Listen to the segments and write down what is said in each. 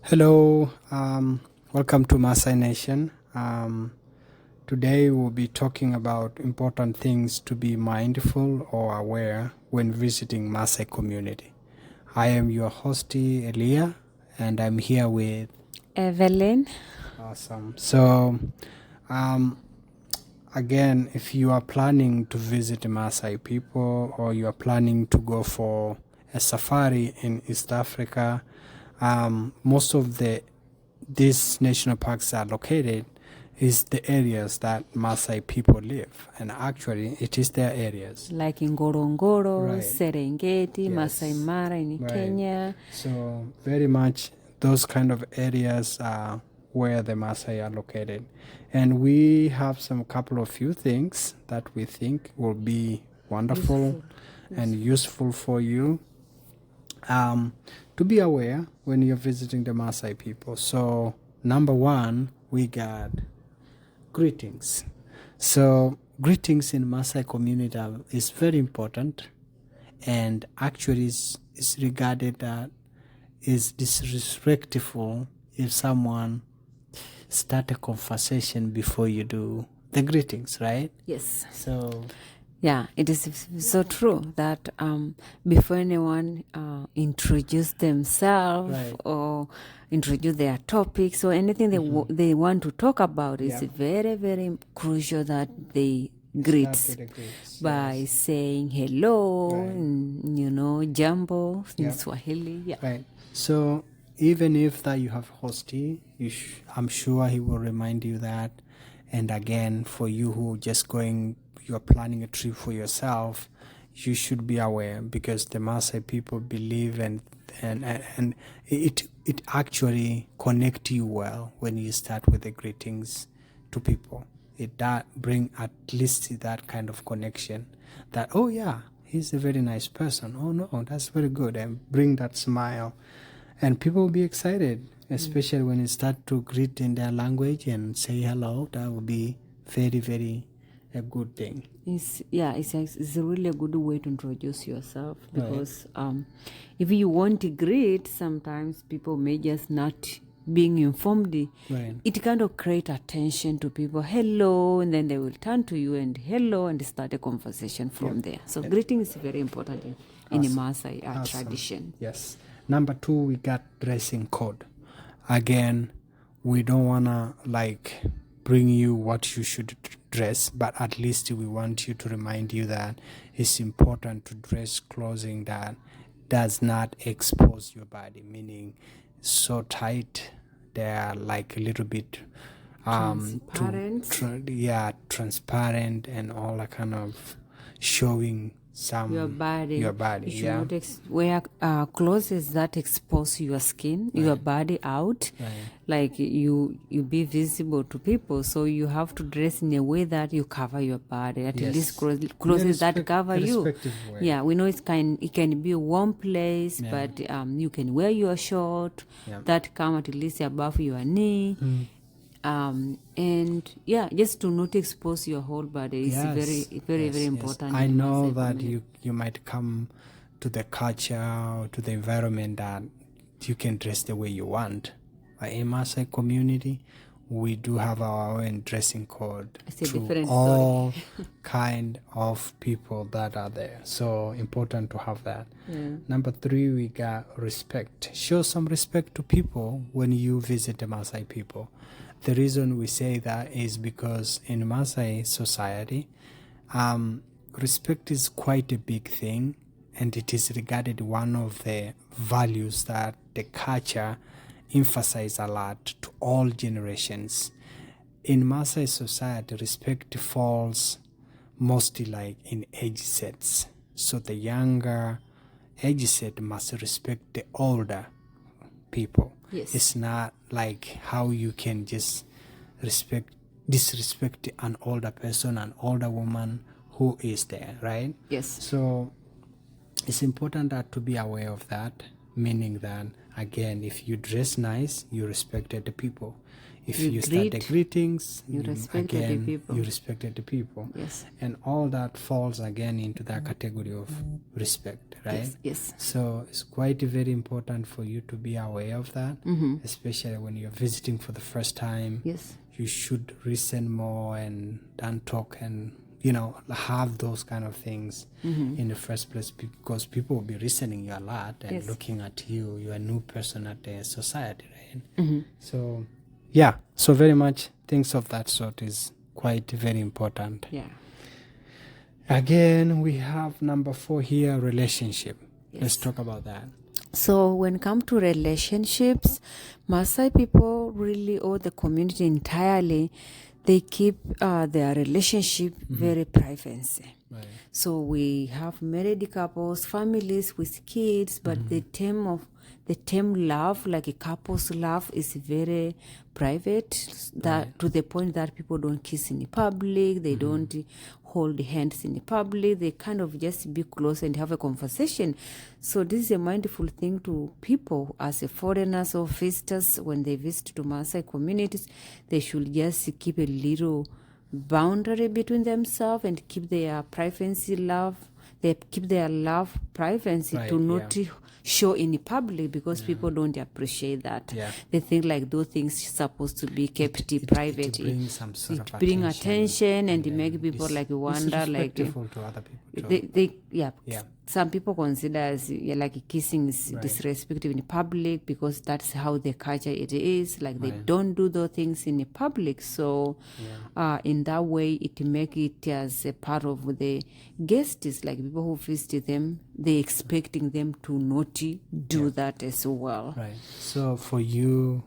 Hello, welcome to Maasai Nation. Today we'll be talking about important things to be mindful or aware when visiting Maasai community. I am your hostee, Elia, and I'm here with Evelyn. Awesome. So, again, if you are planning to visit Maasai people or you are planning to go for a safari in East Africa, most of these national parks are located is the areas that Maasai people live, and actually it is their areas. Like in Ngorongoro, Right. Serengeti, Yes. Masai Mara in Right. Kenya. So very much those kind of areas are where the Maasai are located. And we have some couple of few things that we think will be wonderful and useful for you to be aware when you're visiting the Maasai people. So number one, we got greetings. So greetings in Maasai community is very important, and actually is regarded that is disrespectful if someone start a conversation before you do the greetings, right? Yes. So Yeah, it is so true that before anyone introduce themselves Right. or introduce their topics or anything they want to talk about, it's Yeah. very, very crucial that they greet start with the greets, by yes. saying hello, Right. and, jambo in Yeah. Swahili. Yeah. Right. So even if that you have hostie, I'm sure he will remind you that. And again, for you who just going, you are planning a trip for yourself, you should be aware because the Maasai people believe and it actually connect you well when you start with the greetings to people. It that bring at least that kind of connection that, oh yeah, he's a very nice person. Oh no, that's very good, and bring that smile, and people will be excited, especially when you start to greet in their language and say hello. That will be very, very a good thing. It's a really a good way to introduce yourself because if you want to greet, sometimes people may just not being informed. Right. It kind of create attention to people. Hello, and then they will turn to you and hello and start a conversation from there. So greeting is very important in the Maasai tradition. Yes. Number two, we got dressing code. Again, we don't wanna bring you what you should dress, but at least we want you to remind you that it's important to dress clothing that does not expose your body, meaning so tight they are like a little bit Transparent. transparent and all that kind of showing Your body. your body. You should Yeah. not wear clothes that expose your skin, your body out. Right. Like you be visible to people. So you have to dress in a way that you cover your body. At Yes. least clothes that cover you. Respective way. Yeah, we know it can be a warm place, but you can wear your short that come at least above your knee. And just to not expose your whole body is very important. I in know Maasai that community. you might come to the culture or to the environment that you can dress the way you want. But in Maasai community, we do have our own dressing code It's a to different all kind of people that are there. So important to have that. Number three, we got respect. Show some respect to people when you visit the Maasai people. The reason we say that is because in Maasai society, respect is quite a big thing, and it is regarded one of the values that the culture emphasize a lot to all generations. In Maasai society, respect falls mostly like in age sets. So the younger age set must respect the older people. Yes. It's not like how you can just disrespect an older person, an older woman who is there, right? Yes. So it's important that to be aware of that, meaning that Again, if you dress nice, you respected the people. If You you start the greet, greetings, you respected the again, people. you respected the people. Yes. And all that falls again into that category of respect, right? Yes. So it's quite very important for you to be aware of that, especially when you're visiting for the first time. Yes. You should listen more and don't talk and have those kind of things in the first place, because people will be listening you a lot and Yes. looking at you. You're a new person at the society, right? So yeah, so very much things of that sort is quite very important. Yeah. Again, we have number 4 here, relationship. Let's Yes. talk about that. So when it comes to relationships, Maasai people really, or the community entirely, they keep their relationship very privacy. Right. So we have married couples, families with kids, but the term love, like a couple's love, is very private. That to the point that people don't kiss in public, they don't hold hands in public. They kind of just be close and have a conversation. So this is a mindful thing to people as a foreigners or visitors when they visit to Maasai communities. They should just keep a little boundary between themselves and keep their privacy love. They keep their love privacy Right, to not show in public, because people don't appreciate that. Yeah. They think like those things supposed to be kept private. To bring some sort It of bring attention and make people like wonder, like disrespectful to other people too. they some people consider as like kissing is disrespectful in public, because that's how the culture it is. Like they don't do those things in public. So in that way, it make it as a part of the guests, like people who visit them, they expecting them to not do that as well. Right. So for you,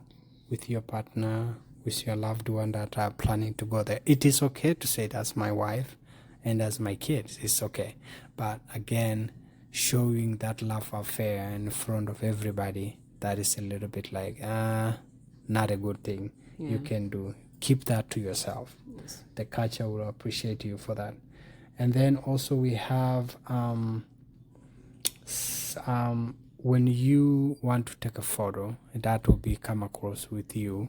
with your partner, with your loved one that are planning to go there, it is okay to say that's my wife and that's my kids. It's okay. But again, showing that love affair in front of everybody, that is a little bit like, not a good thing you can do. Keep that to yourself. Yes. The culture will appreciate you for that. And then also we have when you want to take a photo that will be come across with you,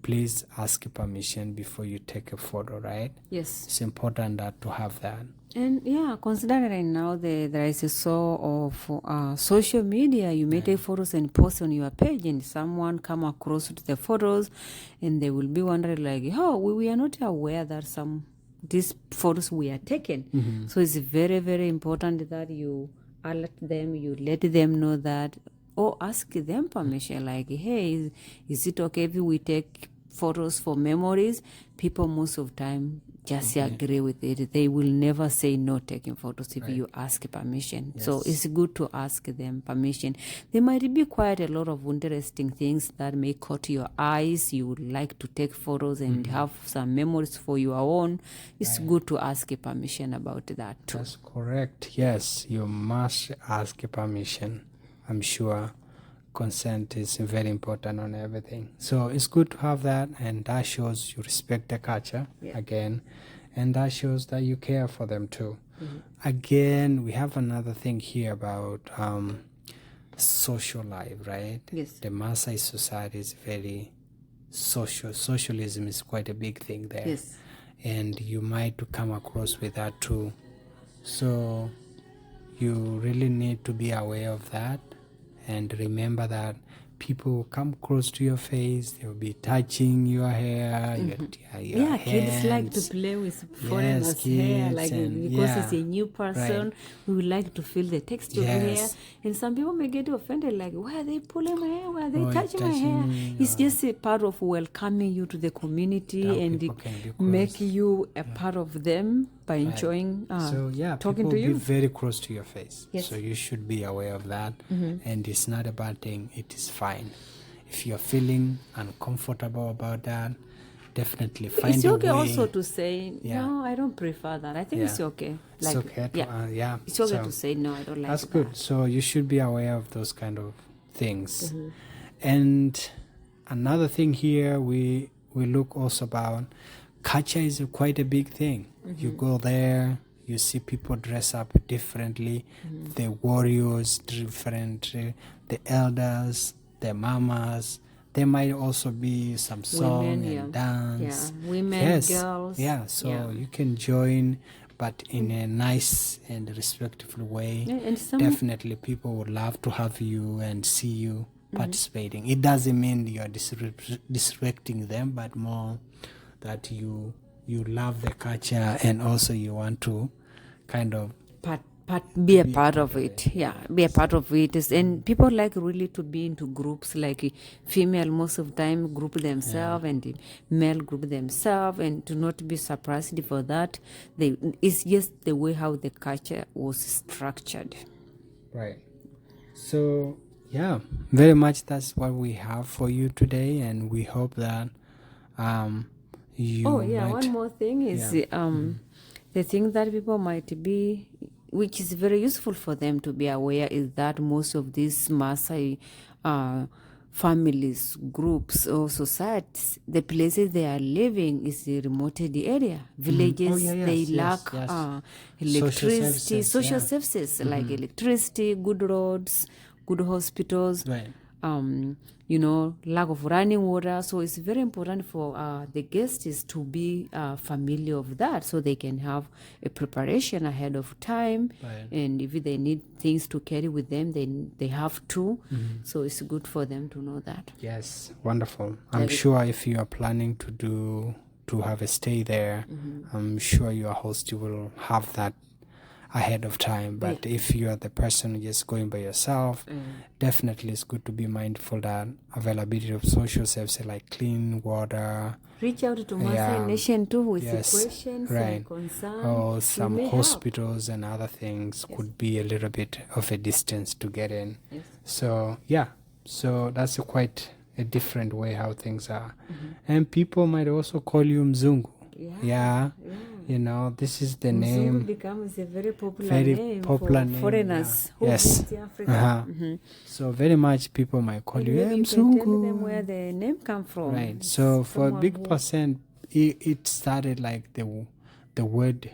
please ask permission before you take a photo, right? Yes. It's important that to have that. And considering now there is a sort of social media, you may take photos and post on your page, and someone come across with the photos, and they will be wondering like, we are not aware that these photos we are taken. So it's very, very important that you alert them, you let them know that, or ask them permission, like, hey, is it okay if we take photos for memories? People most of the time just agree with it. They will never say no taking photos if you ask permission. Yes. So it's good to ask them permission. There might be quite a lot of interesting things that may catch your eyes. You would like to take photos and have some memories for your own. It's good to ask permission about that too. That's correct. Yes, you must ask permission. I'm sure consent is very important on everything. So it's good to have that, and that shows you respect the culture again, and that shows that you care for them too. Again, we have another thing here about social life, right? Yes. The Maasai society is very social. Socialism is quite a big thing there. Yes. And you might come across with that too. So you really need to be aware of that, and remember that people will come close to your face, they will be touching your hair, your kids like to hands. play with foreigners' hair, like and- because it's a new person. We would like to feel the texture of the hair, Yes. and some people may get offended, like, why are they pulling my hair? Why are they Oh, touching my hair? touching, It's just a part of welcoming you to the community That and people can be make close. you a part of them by enjoying So talking people to you. be very close to your face. Yes. So you should be aware of that, and it's not a bad thing. It is fine. If you're feeling uncomfortable about that, definitely find It's a okay way. also to say, Yeah. no, I don't prefer that. I think it's Yeah. okay. It's okay to, It's okay So to say, no, I don't like that's that. good. So you should be aware of those kind of things. And another thing here we look also about, culture is quite a big thing. You go there, you see people dress up differently, the warriors different, the elders the mamas. There might also be some song Women, and yeah. dance. Yeah, women, Yes. girls. Yeah, so Yeah. you can join, but in a nice and respectful way. Yeah, and some Definitely, people would love to have you and see you participating. It doesn't mean you're disrespecting them, but more that you love the culture and also you want to kind of be a part of it. Yeah, be a part of it. And people like really to be into groups, like female most of the time group themselves and the male group themselves, and to not be surprised for that. It's just the way how the culture was structured. Right. So yeah, very much that's what we have for you today, and we hope that you might. One more thing is the thing that people might be, which is very useful for them to be aware, is that most of these Maasai families, groups, or societies, the places they are living is a remote area. Villages, they lack electricity, social services like electricity, good roads, good hospitals. Right. Lack of running water. So it's very important for the guests to be familiar of that, so they can have a preparation ahead of time. Right. And if they need things to carry with them, then they have to. So it's good for them to know that. Yes, wonderful. I'm sure if you are planning to have a stay there, I'm sure your host will have that ahead of time. But if you are the person just going by yourself, definitely it's good to be mindful that availability of social services like clean water, reach out to Maasai Nation too with questions right, and concerns. or some hospitals and other things could be a little bit of a distance to get in. So so that's quite a different way how things are. And people might also call you Mzungu. This is the Mzungu name becomes a very popular name for foreigners who visit Africa. So very much people might call you You can Mzungu. tell them where the name come from. Right. So for a big percent, it started like the word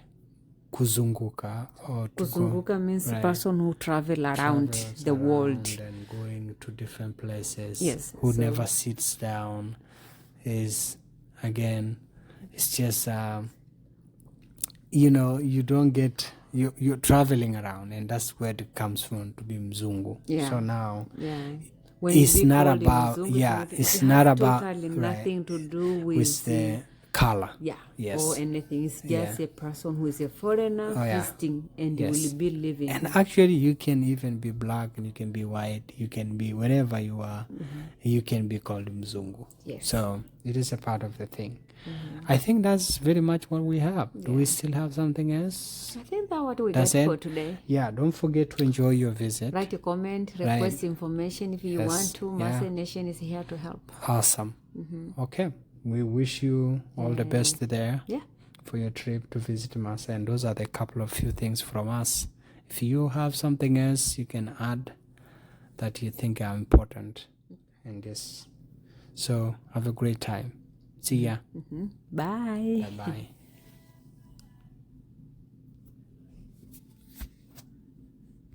kuzunguka, or to Kuzunguka means person who travel around the world and going to different places. Yes. Who never sits down. Is again, it's just you don't get you're traveling around, and that's where it comes from, to be Mzungu. So now it's not about Mzungu, it's not about totally nothing to do with the color. Or anything. It's just a person who is a foreigner visiting and will be living. And actually you can even be black, and you can be white, you can be wherever you are, you can be called Mzungu. So it is a part of the thing. I think that's very much what we have. Do we still have something else? I think that's what we got for today. Don't forget to enjoy your visit. Write a comment, request information if you want to. Maasai Nation is here to help. Awesome. Okay. We wish you all the best there for your trip to visit Maasai. And those are the few things from us. If you have something else you can add that you think are important in this. So have a great time. See ya. Bye. Bye-bye.